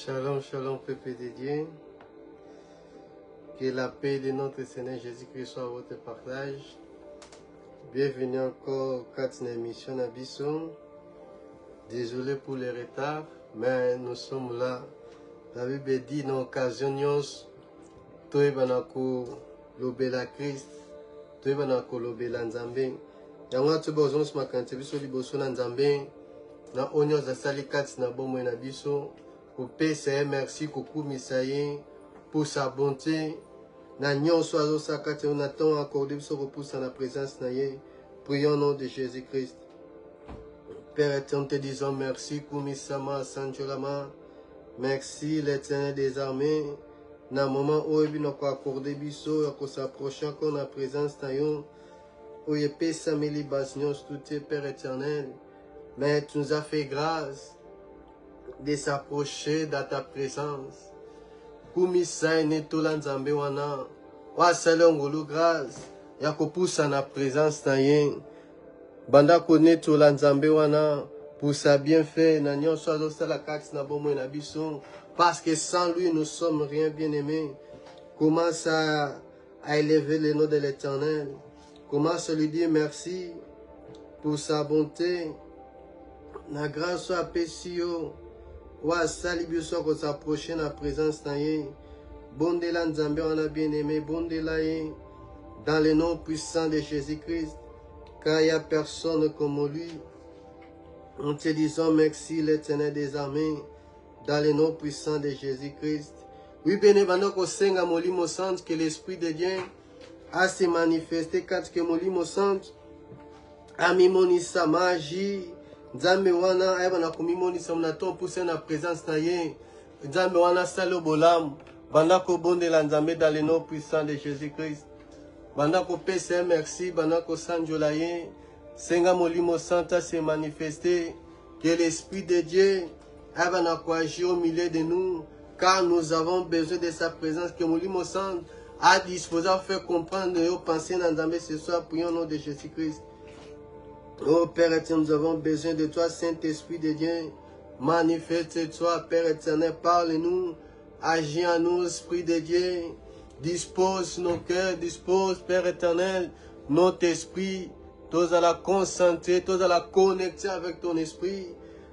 Shalom, shalom, peuple de Dieu. Que la paix de notre Seigneur Jésus-Christ soit à votre partage. Bienvenue encore au 4e émission d'Abisson. Désolé pour le retard, mais nous sommes là. La Bible dit dans l'occasion, nous avons lobela Christ, nous avons lobela Nzambe. Yango tu bozo smakante biso liboso na Nzambe. Na onyo za sali kati na bomo na biso. Kopesa merci kokumisa ye pour sa bonté. Na nyonso azosakati on attend accordé biso kopusa na présence na ye. Prions au nom de Jésus-Christ. Père éternel, te disons merci kumisama sanjolama. Merci l'Éternel des armées. Na moment où il nous accordé biso ko s'approcher encore na présence na yo. Où il pesa mili basnions tout Père éternel. Mais tu nous as fait grâce de s'approcher dans ta présence. Kumisa netola nzambe wana. Wa salongolo grâce. Ya kopusa na présence na ye. Banda konetola nzambe wana. Pour sa bienfait. Na nyonso azosala kati na bomo na biso. Parce que sans lui nous sommes rien, bien aimé. Commence à élever le nom de l'Éternel. Commence à lui dire merci pour sa bonté. Na grâce à Pessio. Wa sali biso ko s'approcher na présence na ye. Bondela nzambe wana bien aimé, bondela ye dans le nom puissant de Jésus-Christ, car il n'y a personne comme lui. Nous te disons merci l'Éternel des armées, dans le nom puissant de Jésus-Christ. Oui, bien évidemment qu'on senga molimo sant que l'Esprit de Dieu a se manifesté quand que molimo sant a mimonisa magie. Nzambe wana ayeba na komimonisa mnato pousse na présence na ye. Nzambe wana salo bolam banda ko bondela nzambe dans le nom puissant de Jésus-Christ. Banda ko pesa merci, banda ko sanjola ye. Senga molimo santa se manifester que l'Esprit de Dieu ayeba na ko agir au milieu de nous, car nous avons besoin de sa présence, que molimo sant a disposé à faire comprendre nos pensées dans nzambe ce soir. Prions au nom de Jésus-Christ. Oh Père éternel, nous avons besoin de toi, Saint-Esprit de Dieu. Manifeste-toi, Père éternel, parle-nous, agis en nous, Esprit de Dieu. Dispose nos cœurs, dispose, Père éternel, notre esprit. Tous à la concentrer, tous à la connecter avec ton esprit.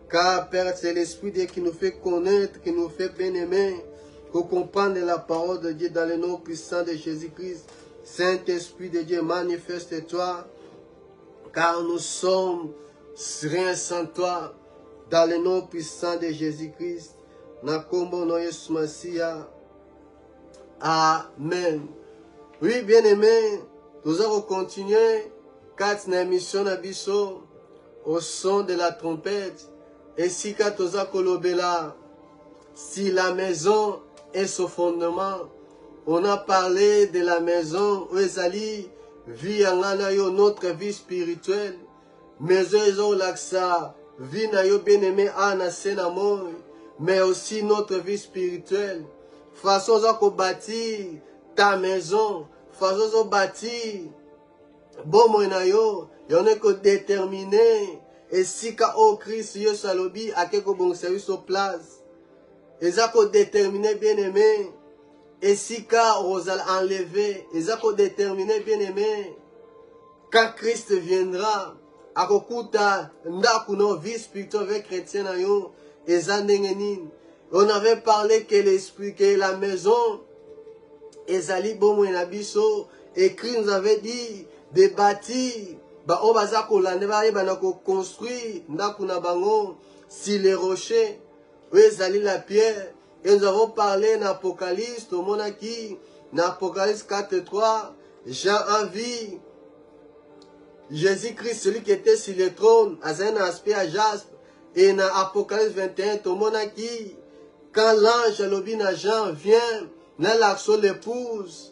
Car, Père, c'est l'Esprit de Dieu qui nous fait connaître, qui nous fait bien aimer, pour comprendre la parole de Dieu dans le nom puissant de Jésus-Christ. Saint-Esprit de Dieu, manifeste-toi. Car nous sommes rien sans toi, dans le nom puissant de Jésus-Christ. Nakombo no Yesu Masia. Amen. Oui, bien aimé, nous allons continuer 4 émissions d'Abisso au son de la trompette. Et si Katoza Kolobela, si la maison est son fondement, on a parlé de la maison où Ezali vie en notre vie spirituelle. Maison ils laksa vie na yo bien aimé ana senamo, mais aussi notre vie spirituelle. Façon de bâtir ta maison, façon de bâtir bon na yo, y'en est que déterminé. Et si ka au Christ yo salobi a quelque bon service au place, et ça que déterminé bien aimé. Et si car on va enlever, ils ont déterminé bien aimé, quand Christ viendra, à Kokuta, Ndakuno, vie spirituelle avec chrétien, on avait parlé que l'esprit, que la maison, Ezali Bomo et Nabiso, écrit nous avait dit, de bâtir, on va construire, Ndakuna Bango, si les rochers, Ezali la pierre. Et nous avons parlé dans l'Apocalypse, au Monaki, dans l'Apocalypse 4.3, Jean en vie, Jésus-Christ, celui qui était sur le trône, a un aspect à Jaspe, et dans l'Apocalypse 21, au Monaki, quand l'ange Lobina Jean vient, dans l'action l'épouse,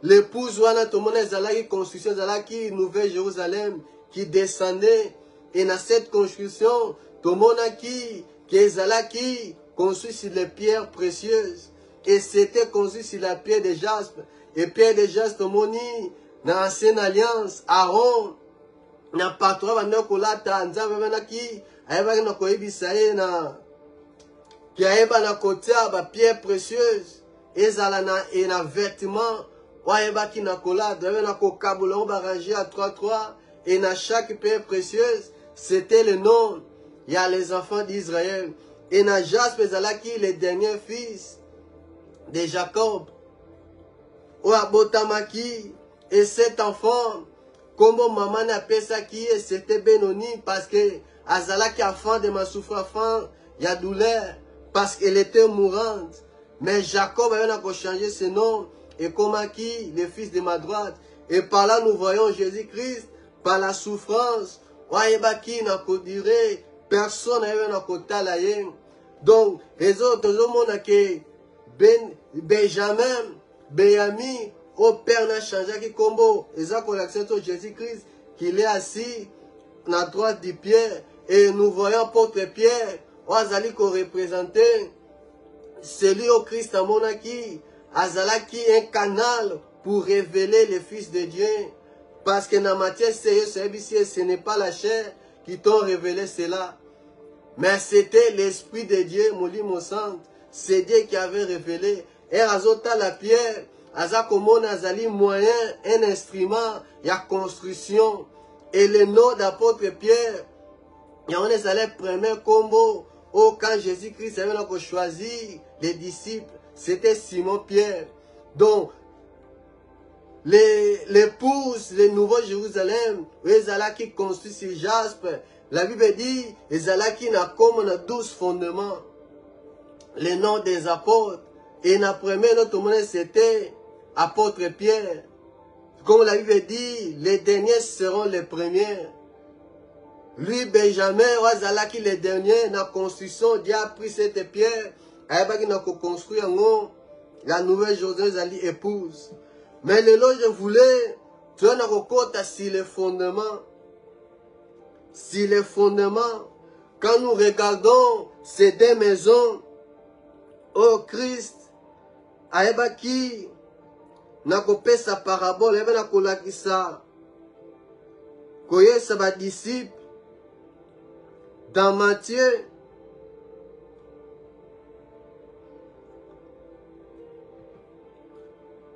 wana tout le monde est construction, qui Nouvelle Jérusalem, qui descendait, et dans cette construction, tout le monde qui est construit sur les pierres précieuses. Et c'était construit sur la pierre de jaspe. Et pierre de jaspe, moni, dans l'ancienne alliance, Aaron, na patoa, na kolata, nzava, qui, ayeva, na koebisaye, na qui a un côté à pierre précieuse, et un vêtement, qui na collade, na kabulon rangé à 3-3, et na chaque pierre précieuse, c'était le nom. Il y a les enfants d'Israël. Et na Jaspe Zalaki, le dernier fils de Jacob. Ouabotamaki, et cet enfant, comme maman appelle ça qui c'était Benoni, parce que Azalaki enfant de ma souffrance, il y a douleur, parce qu'elle était mourante. Mais Jacob a changé ce nom, et comme qui, le fils de ma droite. Et par là, nous voyons Jésus-Christ, par la souffrance, Ouaibaki n'a qu'au dire, personne n'a qu'au talayer. Donc, les autres, tout le monde a que Benjamin, Béami, au Père n'a changé qui combo. Et ça qu'on accepte Jésus-Christ, qu'il est assis à la droite de Pierre. Et nous voyons apôtre Pierre, Oazali qu'on représentait celui au Christ à Monaki, Azalaki un canal pour révéler le Fils de Dieu. Parce que dans matière sérieuse, ce n'est pas la chair qui t'ont révélé cela. Mais c'était l'Esprit de Dieu, mon sang. C'est Dieu qui avait révélé. Et Azota la pierre, Azakomon Azali moyen, un instrument, il y a construction. Et le nom d'apôtre Pierre, il y a un premier combo. Oh, quand Jésus-Christ avait choisi les disciples, c'était Simon-Pierre. Donc, l'épouse, le nouveau Jérusalem, les Ala qui construit sur Jaspe, la Bible dit, les Ala qui n'a comme 12 fondements. Les noms des apôtres. Et la première, notre monde, c'était apôtre Pierre. Comme la Bible dit, les derniers seront les premiers. Lui, Benjamin, Ouazala qui les derniers, dans la construction, Dieu a pris cette pierre, il a construit la nouvelle Jérusalem, épouse. Mais le lot, je voulais, tu as un côté sur les fondements. Sur les fondements, quand nous regardons ces deux maisons, oh Christ, Aebaki, n'a coupé sa parabole, il n'a pas ça. Koye sa va disciple, dans Matthieu,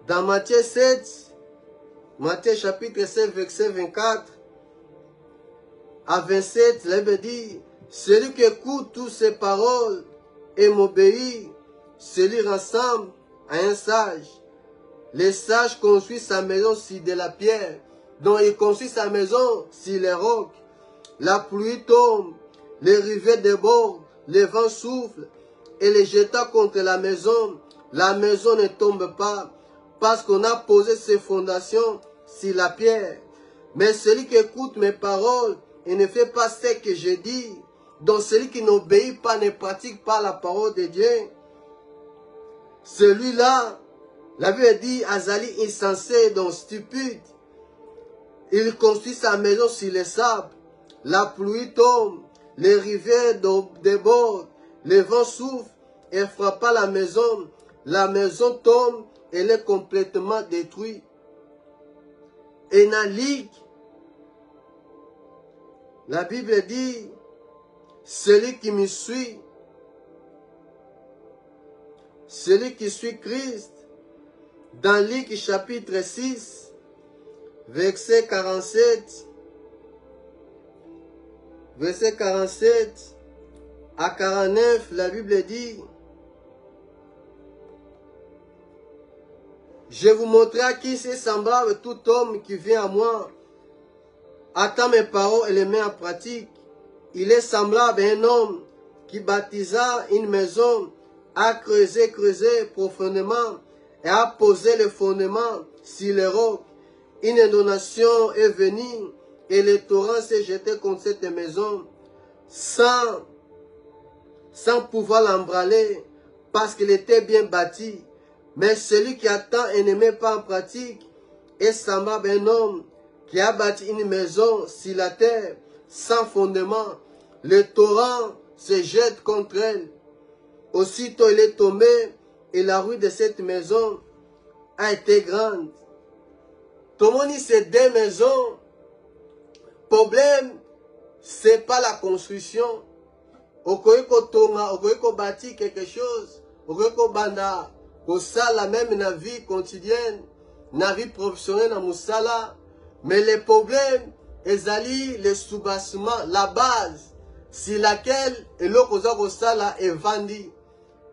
dans Matthieu 7, Matthieu chapitre 7, verset 24 à 27, la Bible dit, celui qui écoute toutes ces paroles et m'obéit, celui ressemble à un sage. Le sage construit sa maison sur de la pierre, donc il construit sa maison sur les rocs. La pluie tombe, les rivières débordent, le vent souffle et les jeta contre la maison ne tombe pas, parce qu'on a posé ses fondations sur la pierre. Mais celui qui écoute mes paroles et ne fait pas ce que je dis, donc celui qui n'obéit pas, ne pratique pas la parole de Dieu, celui-là, la Bible dit, Azali insensé, donc stupide, il construit sa maison sur les sables, la pluie tombe, les rivières débordent, le vent souffle et frappa la maison tombe, elle est complètement détruite. Et dans ligue, la Bible dit, celui qui me suit, celui qui suit Christ, dans Luc chapitre 6, verset 47, verset 47 à 49, la Bible dit, je vous montrerai à qui c'est semblable tout homme qui vient à moi, attend mes paroles et les met en pratique. Il est semblable à un homme qui baptisa une maison, a creusé profondément et a posé le fondement sur les rocs. Une inondation est venue et le torrent s'est jeté contre cette maison sans pouvoir l'embraler parce qu'il était bien bâti. Mais celui qui attend et ne met pas en pratique est semblable à un homme qui a bâti une maison sur la terre sans fondement. Le torrent se jette contre elle. Aussitôt il est tombé et la rue de cette maison a été grande. Tout le monde dit ces deux maisons. Problème, c'est pas la construction. okoyeko tonga, okoyeko bâti quelque chose, okoyeko banda, kosala même na vie quotidienne, na vie professionnelle na musala, mais le problème, ezali le soubassement, la base, sur laquelle eloko oza kosala evandi.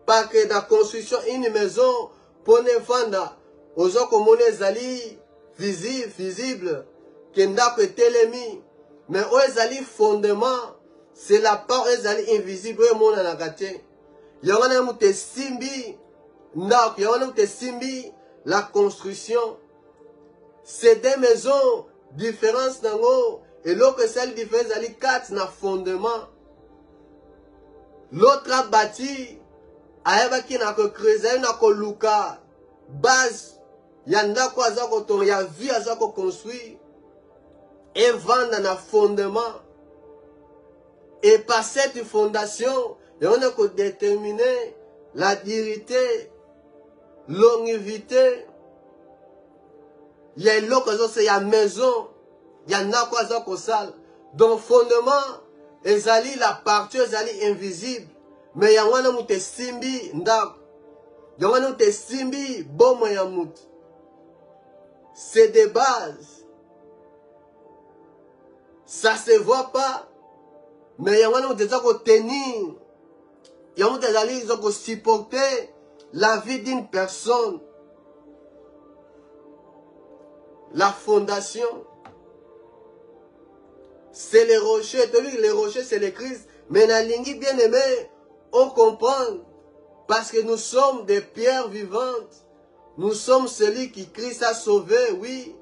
Pas que dans la construction une maison, pour ne vendre, oza komona ezali visible, que ndako etelemi, mais o ezali fondement, c'est la part ezali invisible, o emona na kate. Yango na mutu esimbi ndako, yango na mutu esimbi la construction. C'est des maisons, différence nango, et l'autre celle différence ezali 4 na fondement. L'autre a bâti, ayebaki na ko creuser na ko luka base ya ndako aza ko tonga ya vie aza ko construire et vendre na fondement. Et par cette fondation, on a ko déterminer la durité, longévité. Il y a l'occasion, c'est la maison, il y a ndako aza ko sala. Donc fondement, ezali la partie ezali invisible. Mais il y a wana mutu simbi ndako. Il y a wana mutu simbi bomo ya mutu. C'est des bases. Ça se voit pas. Mais il y a wana mutu eza ko tenir. Il y a mutu ezali eza ko supporter la vie d'une personne. La fondation. C'est les rochers. Tu as vu, les rochers, c'est les Christ. Mais la ligne bien aimé, on comprend. Parce que nous sommes des pierres vivantes. Nous sommes celui qui Christ a sauvé, oui.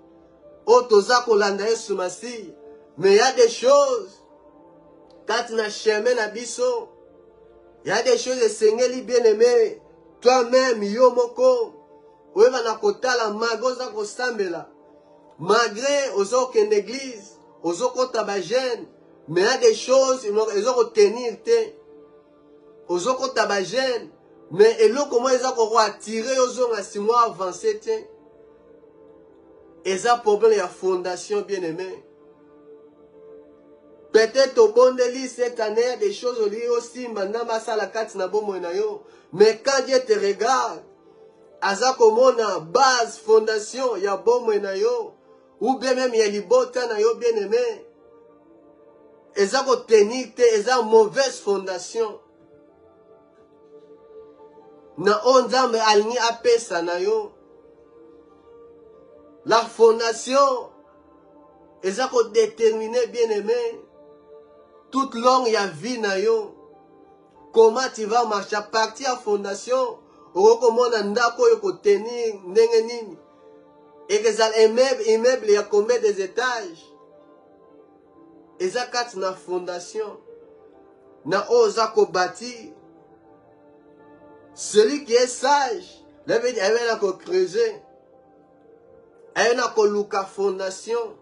Mais il y a des choses. Quand tu as chemin à Bisso, il y a des choses, Seigneur bien aimé. Toi-même, Yomoko. Oui, va kota la magoza ko sambela. Malgré aux autres église, aux autres tabagènes, mais il y a des choses, ils ont retenir, aux autres tabagènes, mais et là, comment ils ont attiré aux autres à 6 mois avancés, et ça, problème, il y a fondation bien aimée. Peut-être au bon délit cette année, il y a des choses aussi, maintenant, mais quand Dieu te regarde, aza komona base, fondation, il y a bon yo, ou bien même il y a libota na yo bien aimé. Eza ko tenir te, eza mauvaise fondation. Na onzambe alingi apesa na yo. La fondation, eza ko déterminer bien aimé. Toute longue y a vie na yo. Comment tu vas marcher à partir de la fondation? Okomona ndako yo ko tenir ndenge nini. Et que ça immeuble il y a combien des étages? Et ça kat na fondation. Na oza ko bâtir. Celui qui est sage, il va ko creuser. Il va ko luka fondation.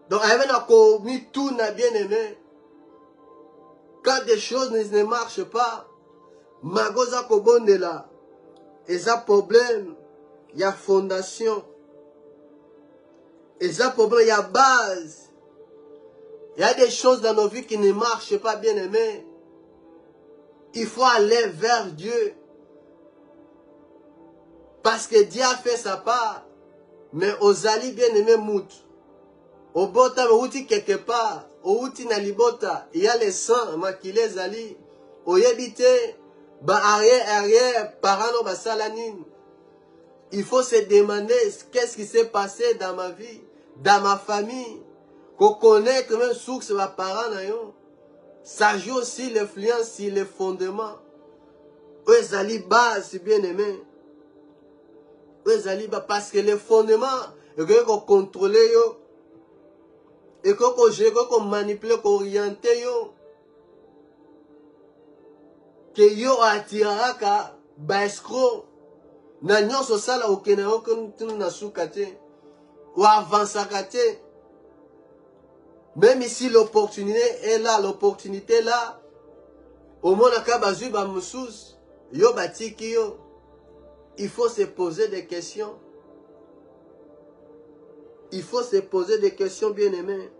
Donc il va ko mi tout na bien aimé. Quand des choses ne marchent pas, magoza ko bondela. Et ça problème, il y a fondation. Et ça problème, il y a base. Il y a des choses dans nos vies qui ne marchent pas, bien aimé. Il faut aller vers Dieu. Parce que Dieu a fait sa part. Mais aux alliés bien aimés mout. Au bota, outi quelque part. Au outi na libota. Il y a les sangs, maquillés zali. Au yébité. Bah arrière, parano basalanine. Il faut se demander qu'est-ce qui s'est passé dans ma vie, dans ma famille. Qu'on connaît quand même source ma parents. Ça joue aussi l'influence sur les fondements. Eux zali base, bien aimé. Eux zali base parce que les fondements, et qu'on contrôle yo, et qu'on gère, qu'on manipule, qu'on oriente yo. Que yo atiraka ba escroc na nyonso sala okene okunu na sukate ou avansaka te. Même ici l'opportunité est là, au moins ka bazui ba musus yo batiki yo. Il faut se poser des questions. Il faut se poser des questions, bien aimés.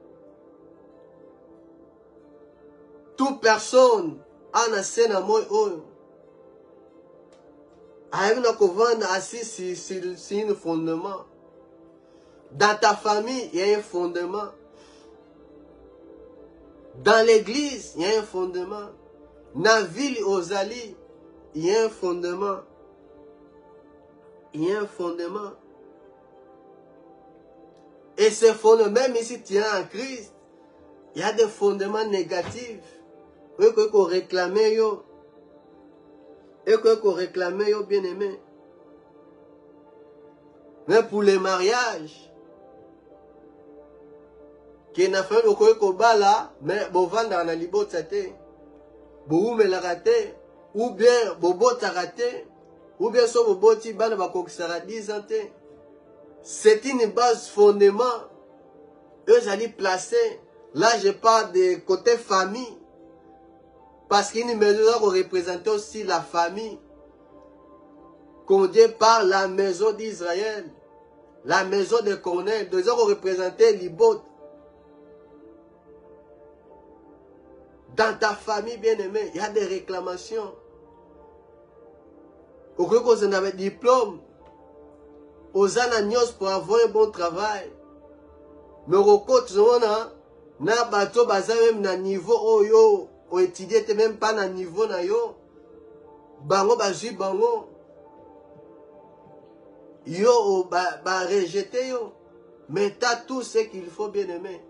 toute personne a na scène moi oyo. Aïe na kovanda assis sur un fondement. Dans ta famille, il y a un fondement. Dans l'église, il y a un fondement. Dans la ville Ozali, il y a un fondement. Il y a un fondement. Et ce fondement, même si tu es en Christ, il y a des fondements négatifs. Et qu'on réclame, bien aimé. Mais pour les mariages, qui n'a fait le bala, mais bon vendre na libota te, bon la raté, ou bien bobo ta raté, ou bien so bobo ti bana ba kokisara 10 ans te. C'est une base fondement. Eux j'allais placer. Là je parle de côté famille, parce qu'une maison représente aussi la famille. Qu'on dit par la maison d'Israël, la maison de Cornel, deux gens représentaient l'Ibot. Dans ta famille bien-aimée, il y a des réclamations. Au cas où vous avez un diplôme, aux anagnos pour avoir un bon travail. Mais au cas où vous avez un niveau oyo, ou étudier même pas un niveau na yo, bango bazui bango. Yo ba rejeté yo. Mais tu as tout ce qu'il faut bien aimer.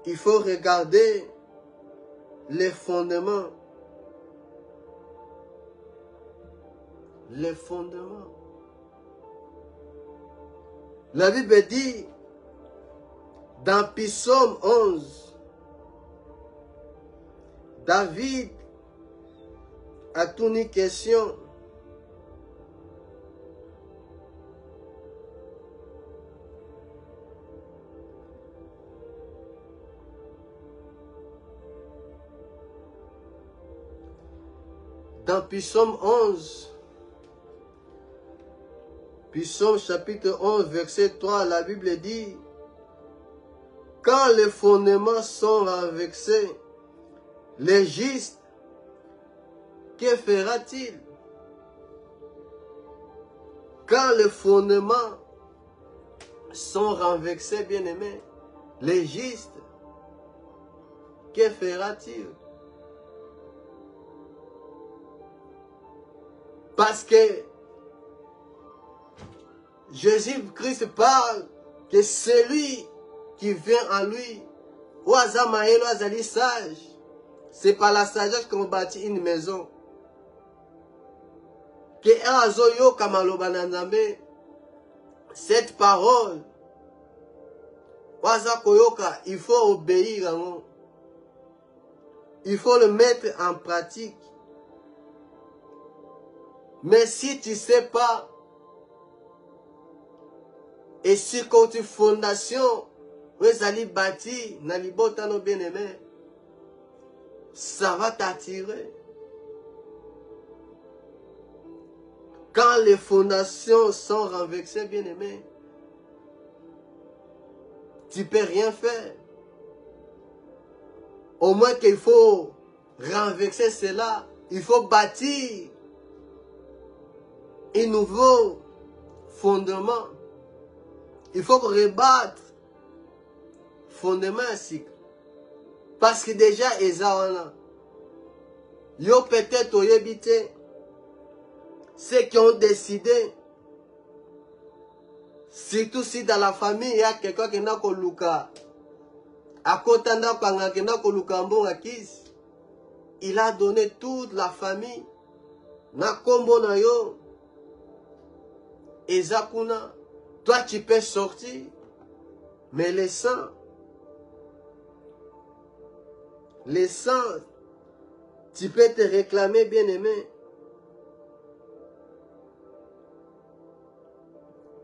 Il faut regarder les fondements. Les fondements. La Bible dit dans Psaume 11, David a tourné une question. Dans Psaume 11, Psaume chapitre 11, verset 3, la Bible dit, quand les fondements sont renversés, les justes, que fera-t-il? Quand les fondements sont renversés, bien-aimés, les justes, que fera-t-il? Parce que Jésus-Christ parle que celui qui vient en lui, ou azamaël, ou azali sage, c'est par la sagesse qu'on bâtit une maison. Que azoyo kamaloba nanzambe, cette parole, waza koyoka, il faut obéir. Il faut le mettre en pratique. Mais si tu ne sais pas, et si quand tu fondation, vous allez bâtir, dans les botano bien-aimés, ça va t'attirer. Quand les fondations sont renversées, bien-aimés, tu ne peux rien faire. Au moins qu'il faut renverser cela, il faut bâtir un nouveau fondement. Il faut rebattre fondement ainsi. Parce que déjà, Ezawana, yo peut-être au yébité, ceux qui ont décidé, surtout si dans la famille, il y a quelqu'un qui n'a pas luka, à côté d'un panga qui n'a pas luka mbonga kis, il a donné toute la famille, na kombo na yo, Ezakuna, toi tu peux sortir, mais les sangs, tu peux te réclamer, bien-aimé.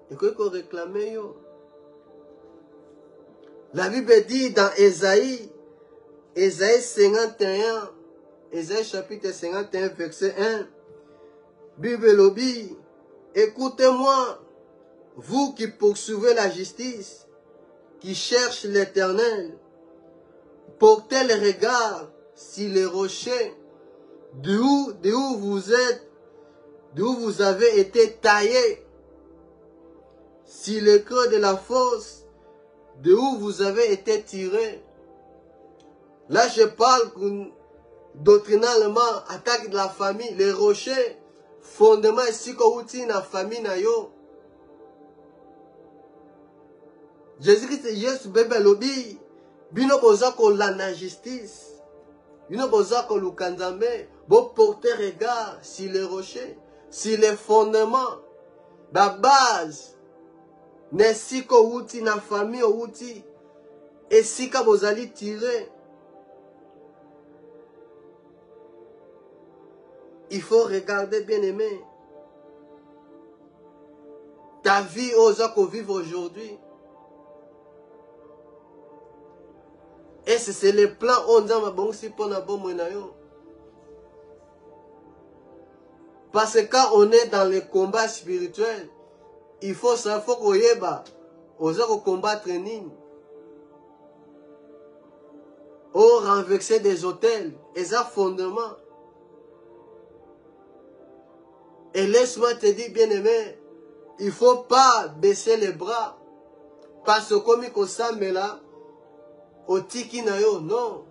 Et quoi qu'on réclame, yo? La Bible dit dans Ésaïe 51, Ésaïe chapitre 51, verset 1, Bible lobby, écoutez-moi, vous qui poursuivez la justice, qui cherchez l'Éternel, portez le regard sur les rochers, d'où vous êtes, d'où vous avez été taillés, sur le creux de la fosse, d'où vous avez été tirés. Là, je parle doctrinalement, attaque de la famille, les rochers, fondement ici qu'on utilise dans la famille na yo. Jésus-Christ est Jésus bébé lobi, bino boza ko la justice, bino boza ko lukanzambe, bo porter regard sur les rochers, sur les fondements, la base, ne si ko uti na famille uti, et si ka bozali tirer. Il faut regarder, bien-aimé. Ta vie, osa qu'on vive aujourd'hui. Et c'est le plan on a bon si pour na bon moyen. Parce que quand on est dans le combat spirituel, il faut savoir qu'on yeba, osa qu'on combattre nini. On renverser des hôtels, et ça fondement. Et laisse-moi te dire, bien-aimé, il ne faut pas baisser les bras. Parce que comme il s'aime là, au tiki na yo, non.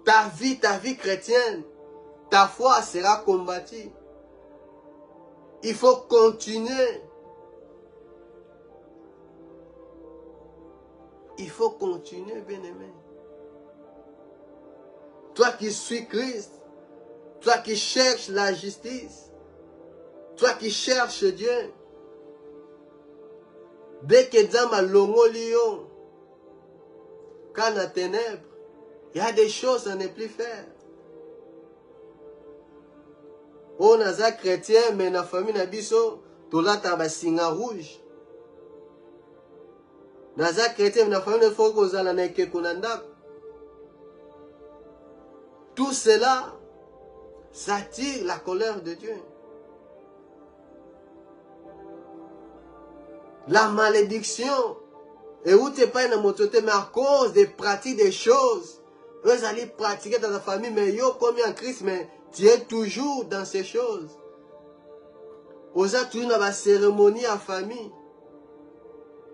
Ta vie chrétienne, ta foi sera combattue. Il faut continuer. Il faut continuer, bien-aimé. Toi qui suis Christ, toi qui cherches la justice, toi qui cherches Dieu, dès que Dama longo lion, quand la ténèbre, il y a des choses à ne plus faire. On a des chrétiens, mais dans la famille Nabiso, tout là, tu as un signe rouge. Dans les chrétiens, mais dans la famille, il faut que vous tout cela, ça attire la colère de Dieu. La malédiction, et où tu n'es pas une mototé, mais à cause des pratiques des choses, eux allaient pratiquer dans ta famille, mais yo comme en Christ, mais tu es toujours dans ces choses. Vous avez toujours dans la cérémonie en famille.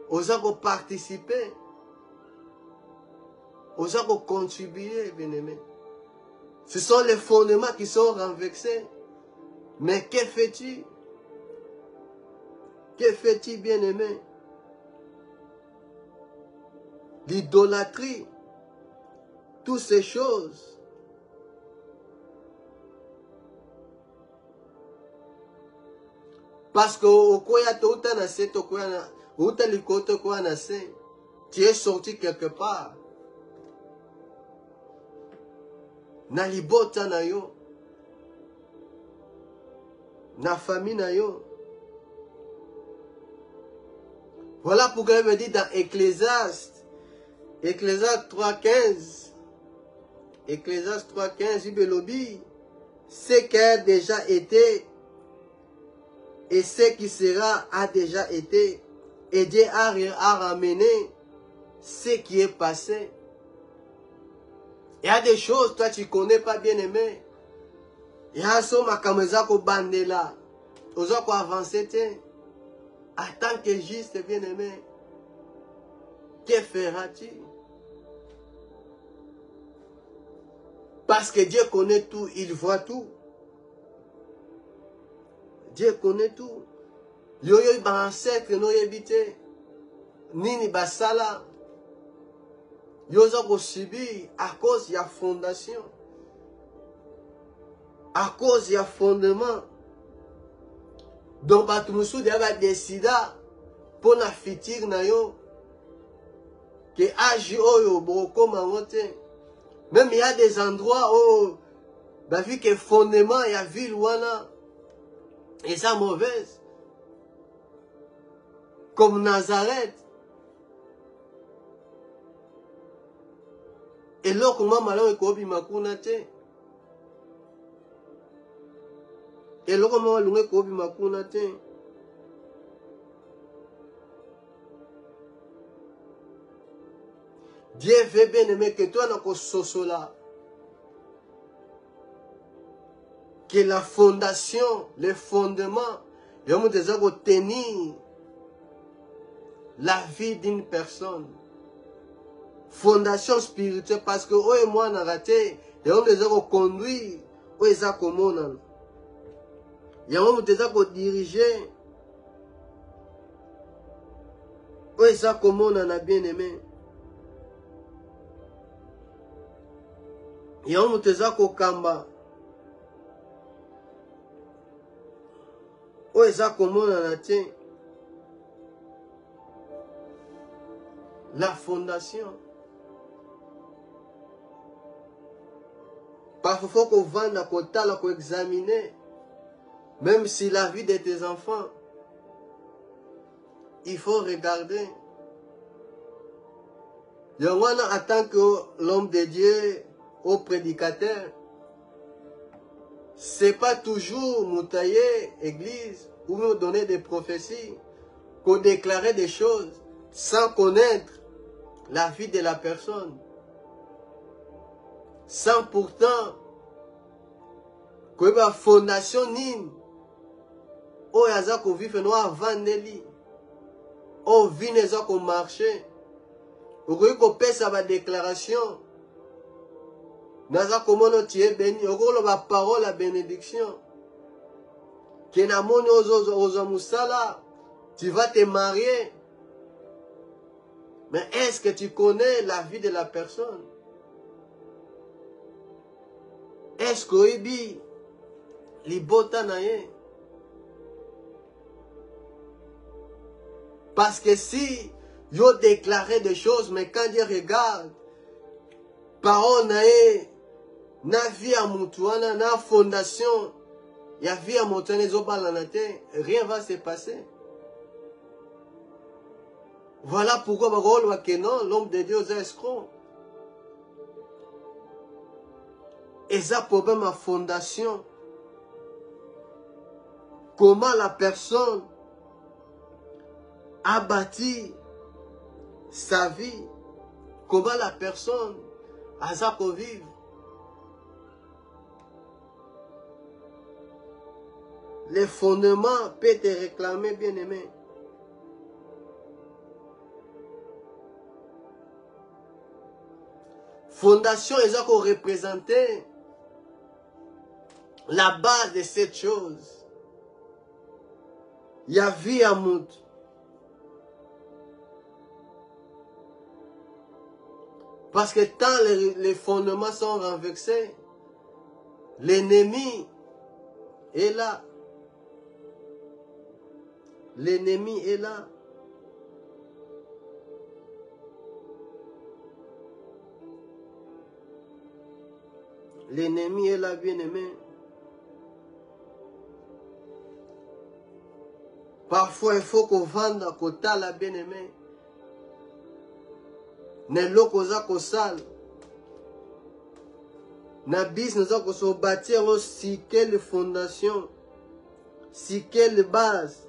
Vous avez participer. Vous avez contribuer, bien-aimé. Ce sont les fondements qui sont renversés. Mais que fais-tu? Que fais-tu, bien-aimé? L'idolâtrie, toutes ces choses. Parce que tu es sorti quelque part. Na libota na yo. Na famille na yo. Voilà pourquoi il me dit dans Ecclésiaste 3.15, Ecclésiaste 3.15, il me dit, ce qui a déjà été et ce qui sera a déjà été, et Dieu a ramené ce qui est passé. Il y a des choses, toi tu ne connais pas, bien aimé. Il y a ce makameza ko bandela, ozo ko avancer te. En tant que juste, bien aimé, que feras-tu? Parce que Dieu connaît tout, il voit tout. Dieu connaît tout. Yo yo ba ancêtre no yebite. Nini basala. Yo zo ko subir à cause de la fondation. À cause de la fondement. Donc, tu va décider pour la future na yo que agi oyo boko mangote. Même il y a des endroits où bah vu que fondement il y a ville wana et ça mauvaise. Comme Nazareth. Et là comment malon ekobi makuna te. Et là comment malon ekobi makuna te. Dieu veut bien aimer que toi n'as sosola. Que la fondation, le fondement, il y a déjà tenir la vie d'une personne. Fondation spirituelle, parce que eux et moi, on a raté, et on les a conduits, eux ils ont commandé. Et on les a dirigés, eux ils ont commandé, on a bien aimé. Et on les a kamba, eux ils ont commandé, on a tient. La fondation. Parfois, il faut qu'on vende à côté, qu'on examine, même si la vie de tes enfants, il faut regarder. En tant que l'homme de Dieu, au prédicateur, ce n'est pas toujours nous tailler église ou nous donner des prophéties, qu'on déclarer des choses sans connaître la vie de la personne. Sans pourtant que la fondation nine o yaza ko vivre no avandeli o vineza ko marché ko pesa ba déclaration naza komono tie béni okolo ba parole à bénédiction que na moni ozo musala tu vas te marier, mais est-ce que tu connais la vie de la personne? Est-ce que oyebi libota na ye? Parce que si yo déclaré des choses, mais quand Dieu regarde, parole na ye, na vie à mutuana, na fondation, ya vie à montane zobalanate, rien va se passer. Voilà pourquoi parole que non, l'homme de Dieu est escroc. Et ça problème à fondation. Comment la personne a bâti sa vie, comment la personne a sa vivre. Les fondements peuvent te réclamer, bien aimé. Fondation, ils ont représenté la base de cette chose. Il y a vie à monde. Parce que tant les fondements sont renversés, l'ennemi est là. L'ennemi est là. L'ennemi est là, bien aimé. Parfois, il faut qu'on vende à côté la bien aimé. Ne l'okoza ko sal. Na business ko so bâtir aussi quelle fondation, si quelle base.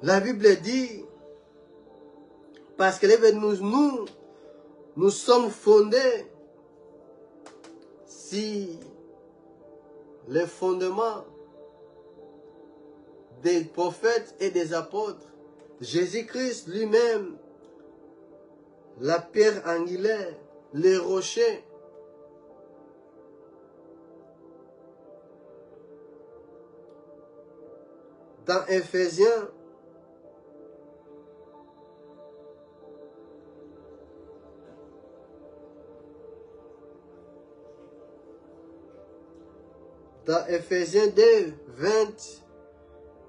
La Bible dit, parce que nous sommes fondés si les fondements des prophètes et des apôtres, Jésus-Christ lui-même, la pierre angulaire, les rochers. Dans Éphésiens, dans Éphésiens 2, 20,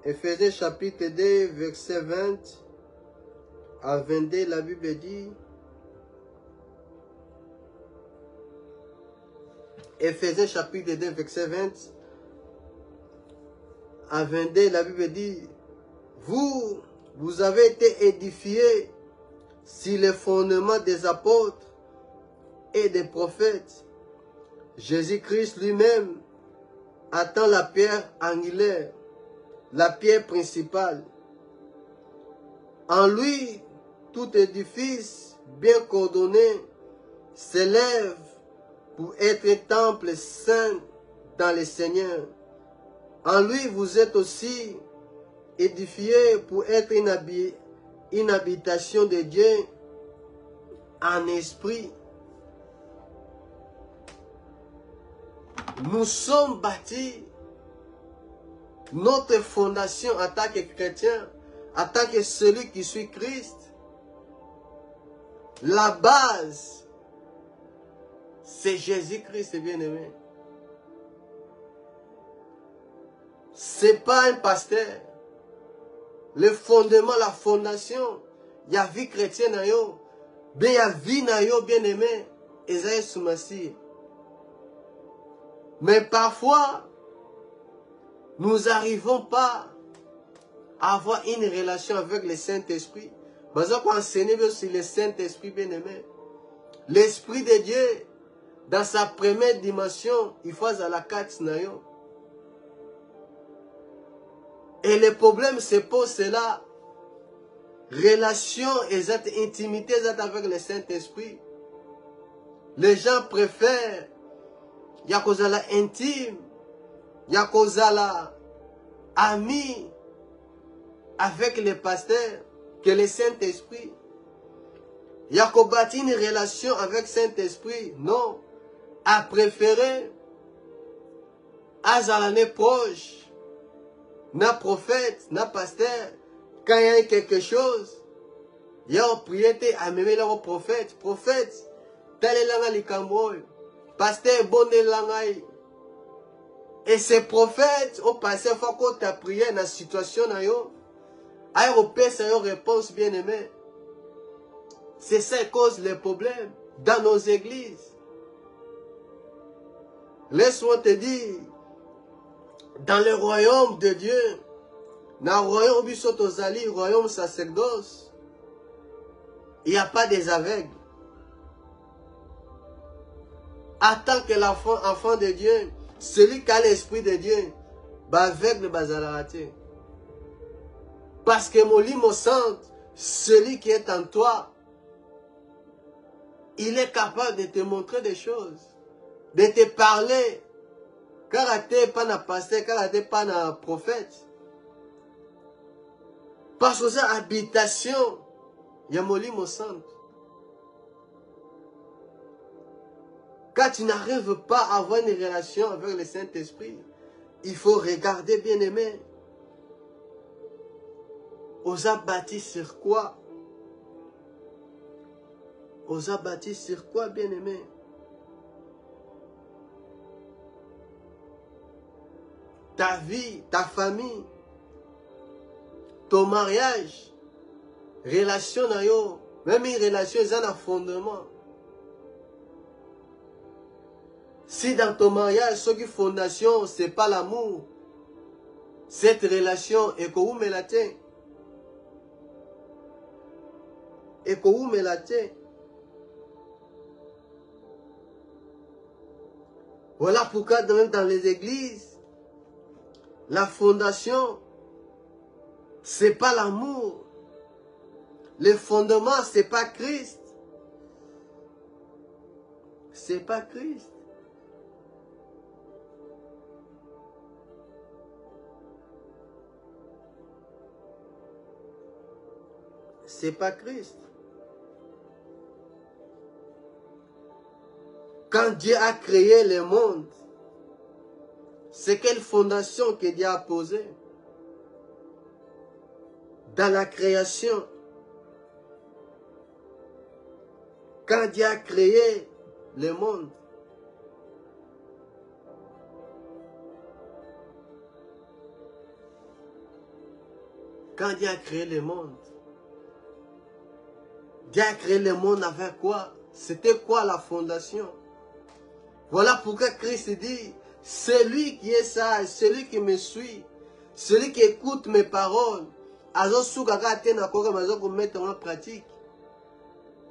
Éphésiens chapitre 2, verset 20 à 22, la Bible dit, Éphésiens chapitre 2, verset 20 à 22, la Bible dit, vous avez été édifiés sur les fondements des apôtres et des prophètes, Jésus-Christ lui-même attend la pierre angulaire, la pierre principale. En lui, tout édifice bien coordonné s'élève pour être temple saint dans le Seigneur. En lui, vous êtes aussi édifiés pour être une habitation de Dieu en esprit. Nous sommes bâtis. Notre fondation en tant que chrétien, en tant que celui qui suit Christ, la base, c'est Jésus-Christ, bien-aimé. C'est pas un pasteur. Le fondement, la fondation, il y a vie chrétienne, il y a vie, bien-aimé, Esaïe Soumassi. Mais parfois, nous n'arrivons pas à avoir une relation avec le Saint-Esprit. Parce qu'on enseigne sur le Saint-Esprit, bien-aimé. L'Esprit de Dieu, dans sa première dimension, il faut à la carte. Et le problème se pose, c'est la relation et cette intimité avec le Saint-Esprit. Les gens préfèrent, il y a cause à la intime, il y a cause à la ami avec le pasteur que le Saint-Esprit. Il y a qu'on bâtit une relation avec le Saint-Esprit. Non. À préférer à l'année proche, na prophète, na pasteur, quand il y a quelque chose, il y a une prière à même le prophète. Prophète, tel est l'anga likamboy. Pasteur, bon est l'anga. Et ces prophètes, au passé, faut qu'on t'a prié dans la situation, à repère sa réponse bien aimée. C'est ça qui cause les problèmes dans nos églises. Laisse-moi te dire, dans le royaume de Dieu, dans le royaume Bissotozali, le royaume sacerdoce, il n'y a pas des aveugles. En tant que l'enfant de Dieu, celui qui a l'esprit de Dieu, aveugle bazalaraté. Parce que mon lit me sent, celui qui est en toi, il est capable de te montrer des choses, de te parler. Car tu n'es pas un pasteur, car tu n'es pas un prophète. Parce que cette habitation, il y a mon lit me sent. Quand tu n'arrives pas à avoir une relation avec le Saint-Esprit, il faut regarder, bien aimé. On a bâti sur quoi? On a bâti sur quoi, bien aimé? Ta vie, ta famille, ton mariage, relation, même une relation, c'est un fondement. Si dans ton mariage, ce qui est fondation, ce n'est pas l'amour, cette relation, et que vous me la tient. Et que vous me la tient. Voilà pourquoi même dans les églises, la fondation, ce n'est pas l'amour. Le fondement, ce n'est pas Christ. Ce n'est pas Christ. C'est pas Christ. Quand Dieu a créé le monde, c'est quelle fondation que Dieu a posée? Dans la création, quand Dieu a créé le monde, quand Dieu a créé le monde, Dieu a créé le monde avec quoi? C'était quoi la fondation? Voilà pourquoi Christ dit, celui qui est sage, celui qui me suit, celui qui écoute mes paroles, azo mettre en pratique,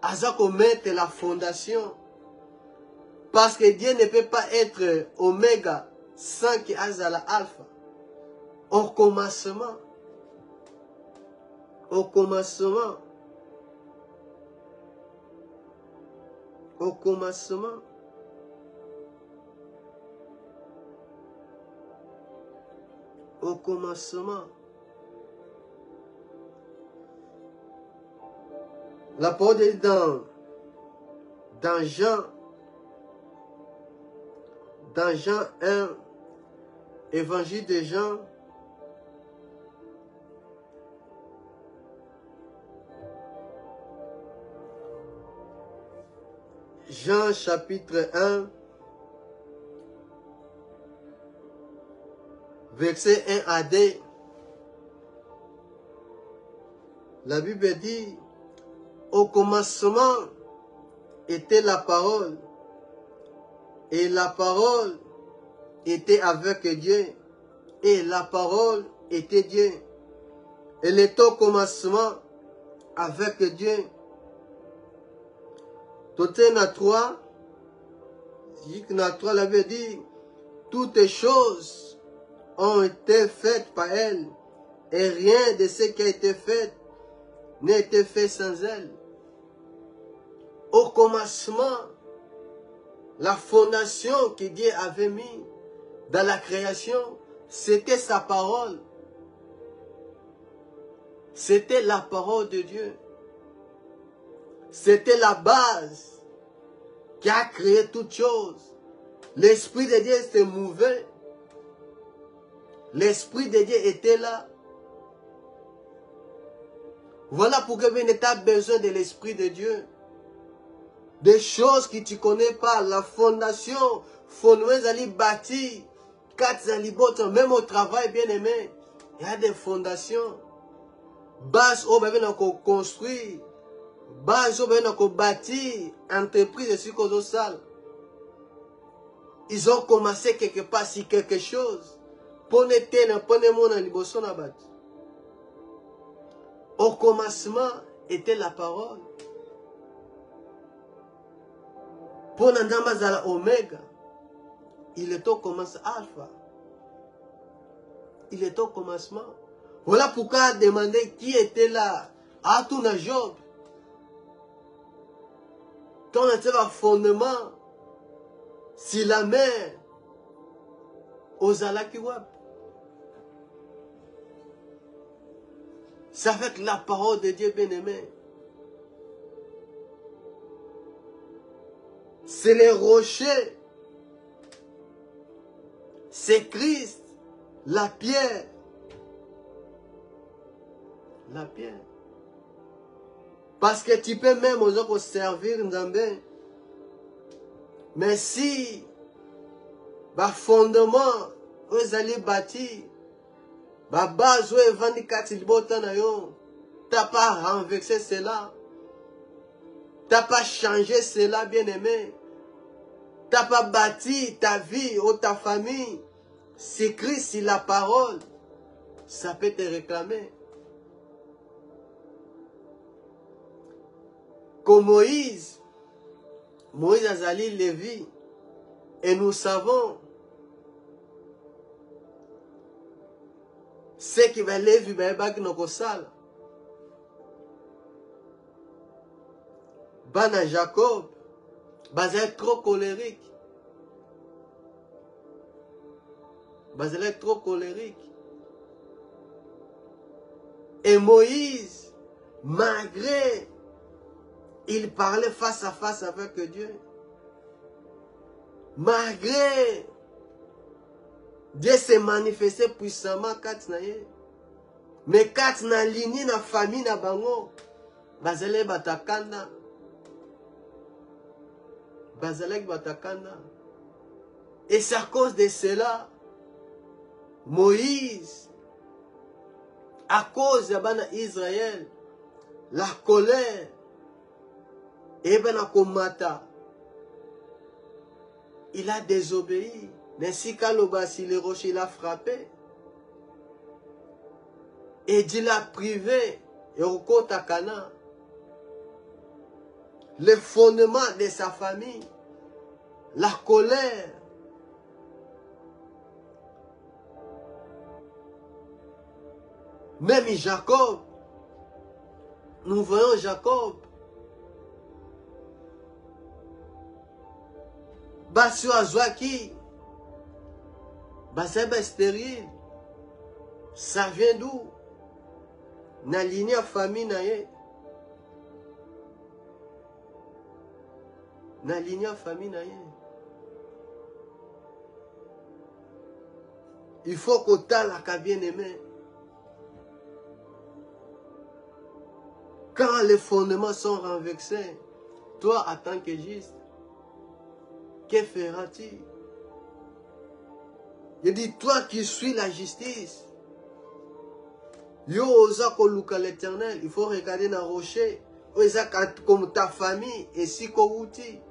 azo mettre la fondation. Parce que Dieu ne peut pas être oméga sans que azala alpha. Au commencement. Au commencement. Au commencement. Au commencement. La parole est dans Jean 1, évangile de Jean, Jean chapitre 1, verset 1 à 2. La Bible dit, au commencement était la parole, et la parole était avec Dieu, et la parole était Dieu. Elle est au commencement avec Dieu. Tout est na 3, la Bible dit, toutes choses ont été faites par elle, et rien de ce qui a été fait n'a été fait sans elle. Au commencement, la fondation que Dieu avait mise dans la création, c'était sa parole. C'était la parole de Dieu. C'était la base qui a créé toutes choses. L'Esprit de Dieu se mouvait. L'Esprit de Dieu était là. Voilà pourquoi tu as besoin de l'Esprit de Dieu. Des choses que tu ne connais pas. La fondation, bâtie. Même au travail, bien aimé, il y a des fondations. Base, on va construire. Base, on va bâtir. Entreprise, c'est ce salle. Ils ont commencé quelque part sur quelque chose. Au commencement était la parole. Pour la oméga, il est au commencement alpha. Il est au commencement. Voilà pourquoi demander qui était là. À tout na Job. Quand on était un fondement, si la mer, aux alakiwab. C'est avec la parole de Dieu bien-aimé. C'est les rochers. C'est Christ. La pierre. La pierre. Parce que tu peux même aux autres servir Nzambé. Mais si, fondement, vous allez bâtir, base, vous vendez 4 libotans, tu n'as pas renversé cela. Tu n'as pas changé cela, bien-aimé. Tu n'as pas bâti ta vie ou ta famille. C'est Christ, c'est la parole. Ça peut te réclamer. Comme Moïse a zali Lévi. Et nous savons ce qui va Lévi dans salle. Bana Jacob, est trop colérique. Est trop colérique. Et Moïse, malgré, il parlait face à face avec Dieu. Malgré, Dieu s'est manifesté puissamment mais quand na ligne na famille na bango, bazele batakanda. Bazalek batakanda. Et c'est à cause de cela, Moïse, à cause de Israël, la colère, et komata, il a désobéi. Ainsi qu'à l'obasi, le rocher, il a frappé. Et Dieu l'a privé. Et au Kotakana, le fondement de sa famille, la colère, Même Jacob, nous voyons Jacob. Basio Azwaki, Basaba stérile. Ça vient d'où? Na lignée famille naye. Na lignée famille naye. Il faut qu'on t'a la bien aimé. Quand les fondements sont renversés, toi, en tant que juste, que feras-tu? Il dit, toi qui suis la justice, yo osa koluka l'éternel, il faut regarder dans le rocher, comme ta famille, et si kouti,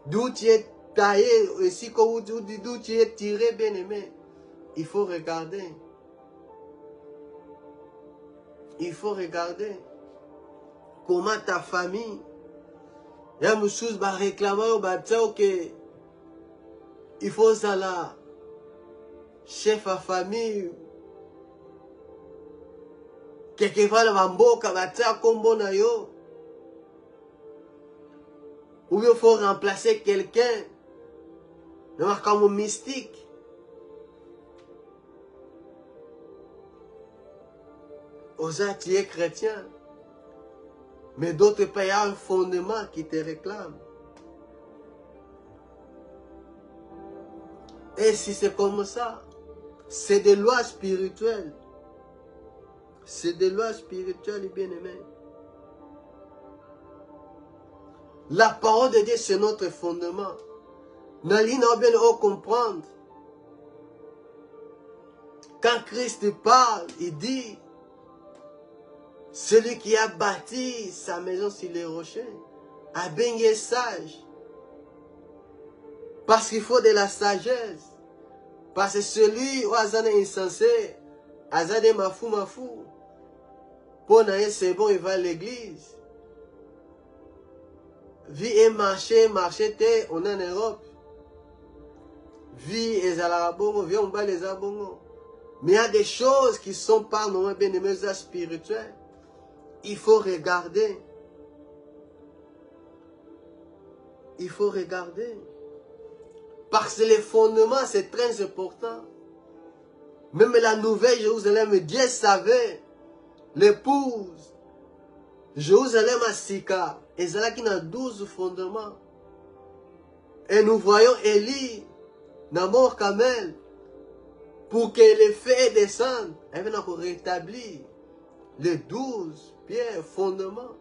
d'où tu es taillé, et si kouti, d'où tu es tiré, bien aimé, il faut regarder. Il faut regarder comment ta famille, il y a des choses qui réclament, il faut ça là, chef à famille, quelquefois le bamboka, combo na yo, ou il faut remplacer quelqu'un, comme mystique. Osa, tu es chrétien, mais d'autres pays ont un fondement qui te réclame. Et si c'est comme ça, c'est des lois spirituelles. C'est des lois spirituelles, bien-aimés. La parole de Dieu, c'est notre fondement. Nous allons bien comprendre. Quand Christ parle, il dit, celui qui a bâti sa maison sur les rochers a bien sage. Parce qu'il faut de la sagesse. Parce que celui qui est insensé, azade mafou. Pour naïe c'est bon, il va à l'église. Vie et marché, on est en Europe. Vie et zalarabongo, vie on bat les abongos. Mais il y a des choses qui sont pas non bien aimées spirituelles. Il faut regarder. Il faut regarder. Parce que les fondements, c'est très important. Même la nouvelle Jérusalem, Dieu savait, l'épouse, Jérusalem a Sika, et c'est là qu'il y a 12 fondements. Et nous voyons Élie, Namor Kamel, pour que les feux descendent, elle vient pour rétablir les 12 pierres, fondements.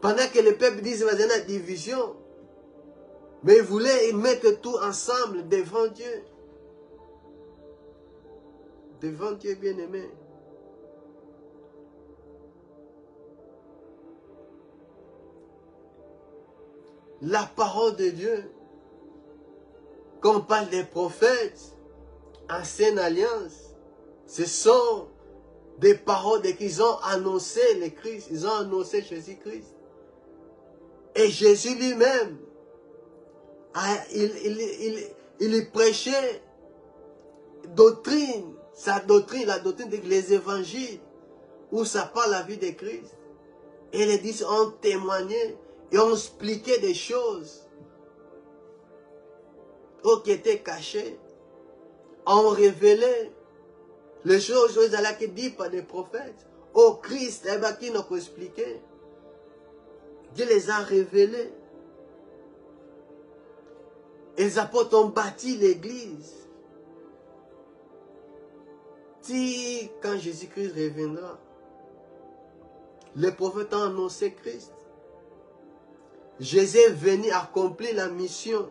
Pendant que le peuple disait qu'il y a une division, mais il voulait mettre tout ensemble devant Dieu. Devant Dieu bien-aimé. La parole de Dieu, quand on parle des prophètes, ancienne alliance, ce sont des paroles qu'ils ont annoncé le Christ, ils ont annoncé Jésus-Christ. Et Jésus lui-même, il prêchait doctrine, sa doctrine, la doctrine des évangiles, où ça parle la vie de Christ. Et les disciples ont témoigné et ont expliqué des choses qui étaient cachées, ont révélé les choses qui dites par des prophètes. Oh Christ, qui nous a expliqué. Dieu les a révélés. Et les apôtres ont bâti l'église. Si, quand Jésus-Christ reviendra, les prophètes ont annoncé Christ. Jésus est venu accomplir la mission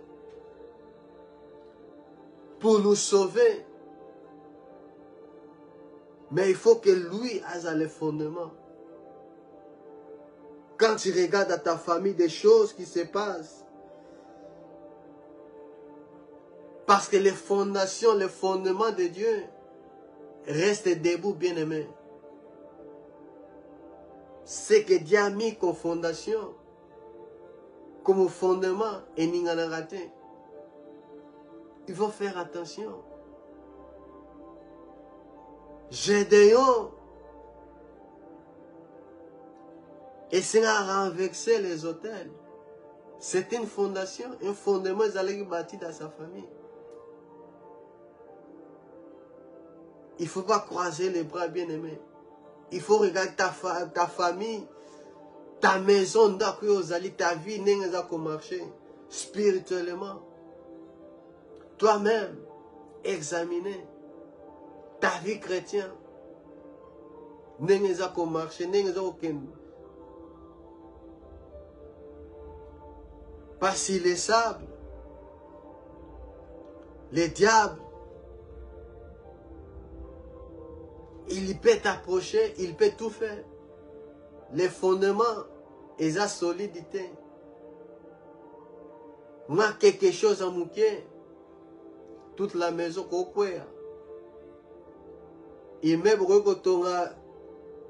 pour nous sauver. Mais il faut que lui ait les fondements. Quand tu regardes à ta famille des choses qui se passent, parce que les fondations, les fondements de Dieu restent debout, bien-aimés. Ce que Dieu a mis comme fondation, comme fondement, et n'y en a raté. Il faut faire attention. Gédéon essaie à renverser les autels. C'est une fondation, un fondement qui bâti dans sa famille. Il ne faut pas croiser les bras, bien-aimés. Il faut regarder ta famille, ta maison, ta vie, n'a marcher spirituellement. Toi-même, examiner ta vie chrétienne. N'a pas marcher, n'a aucun. Parce qu'il est sable, les diables, il peut t'approcher, il peut tout faire. Les fondements et la solidité. Moi, quelque chose à mouquer, toute la maison qu'on peut. Et même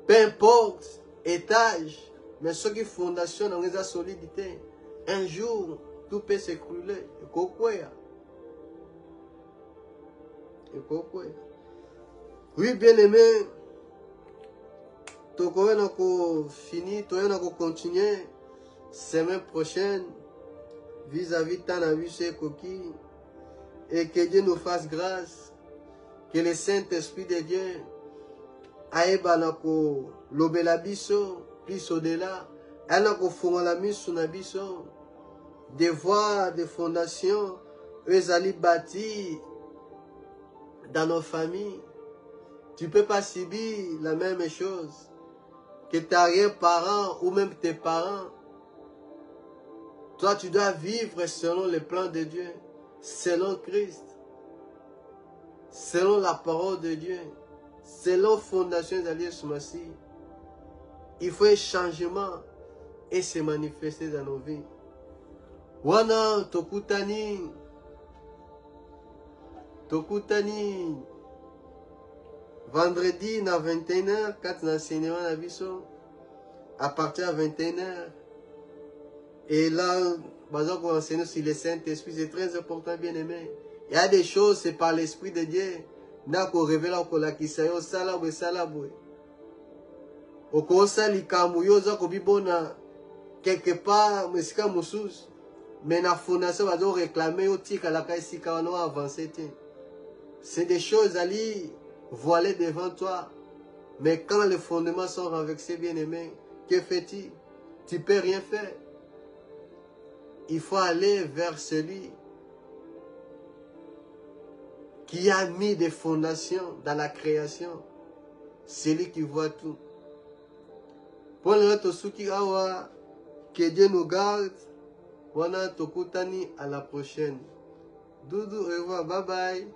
peu importe étage, mais ce qui fondation dans la solidité, un jour, tout peut s'écrouler. Oui, bien aimé, tu vas finir, tu vas continuer semaine prochaine vis-à-vis de ta vie chez Koki. Et que Dieu nous fasse grâce, que le Saint-Esprit de Dieu aille l'obéla biso, plus au-delà, elle a la mise sur la biso, des voies, des fondations, eux allaient bâtir dans nos familles. Tu ne peux pas subir la même chose que tes arrière-parents ou même tes parents. Toi, tu dois vivre selon le plan de Dieu, selon Christ, selon la parole de Dieu, selon la fondation d'Alié Soumassi. Il faut un changement et se manifester dans nos vies. Wana Tokutani, vendredi à 21h, quand l'enseignement a vu ça, à partir de 21h. Et là, on va enseigner sur le Saint-Esprit, c'est très important, bien aimé. Il y a des choses, c'est par l'Esprit de Dieu. N'a qu'on révèle qu'on la kisayo salabwe salabwe. Au conseil likamuyo za kobibona quelque part mesika musus. Mais la fondation va donc réclamer au tika la kaisika on va avancer. C'est des choses à lire voilées devant toi. Mais quand les fondements sont renversés, bien aimé, que fais-tu? Tu peux rien faire. Il faut aller vers celui qui a mis des fondations dans la création. Celui qui voit tout. Pour notre souki awa, que Dieu nous garde. Wana tokutani à la prochaine. Doudou, au revoir, bye bye.